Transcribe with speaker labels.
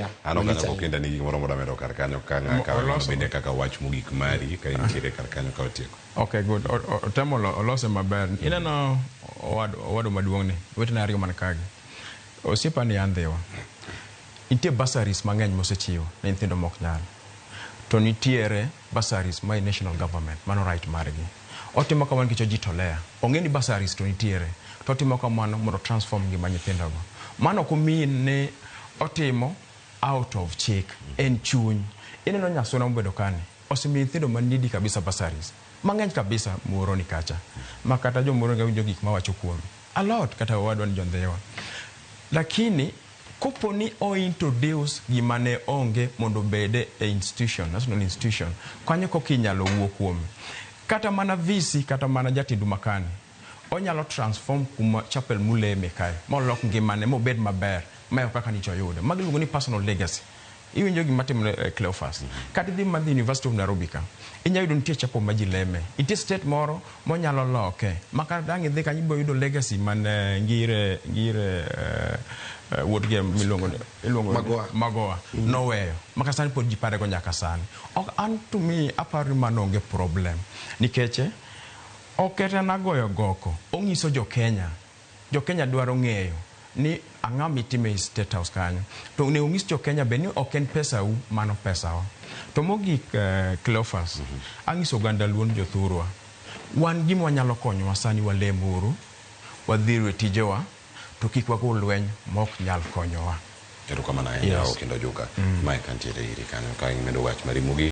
Speaker 1: Ano kanya kokenda ni gimoro moda medo kar kanyo kanga ka bende kaka wach mogik mari ka intiere kar kanyo ka otieko.
Speaker 2: Okay, good. Temo olose maber. Ineno wado maduong' ni wetena ariyo man kagi. Osiepa ni andhiwa. Nitie bursaries mang'eny mosechiwo ne nyithindo mok nyal. To nitiere bursaries my national government mano right margi. Otimo kamano kicho jitolea. Ong'eni bursaries to nitiere. To otimo kamano mondo transform ngima nyithindogo. Mano kumin ne otimo out of check en chuny. Ineno nyasona mobedo kani. Osemi nyithindo manidi kabisa bursaries. Mang'eny kabisa muoro ni kacha. Makata jo muoro ga winjo gik mawacho kuome. A lot kata wadwa ni jondhewa. Lakini kopo ni o introduce gimane onge mondo bede e institution, national institution, kanyo kokinyalo wuo kuome. Kata mana visi, kata mana jatindu makani. Onyalo transform kuma chapel muleme kae. Molok ngimane mobed maber. Mayo kaka nicho yude. Magiluongo ni personal legacy. Iwinjo gima timre Cleophas. Kata dhi madhi University of Nairobi ka. Inyayudo nitie chapo maji leme. Nitie state moro monyalo loke. Makata dang' idhi kanyo ibo yudo legacy man ngire wuod game milongo Magoa. Noweyo. Maka sani pod jipare go nyaka sani. Ok an to me apari manonge problem. Nikeche okete na goyo goko. Ongiso jo Kenya. Jo Kenya dwaro ng'eyo ni ang'ami time state house kanyo. To ne ung'is jo Kenya be ni oken pesa u mano pesa o. To mogik Cleophas. Ang'iso ganda luon jo thurwa. Wan gima wanyalo konyo wasani walemuru. Wadhiru tijewa. To kik wagol lweny mok nyal konyowa.
Speaker 1: Kendo kama na yao kendo joka. Mae kantiere iri kanyo ka imedo wach mari mogik.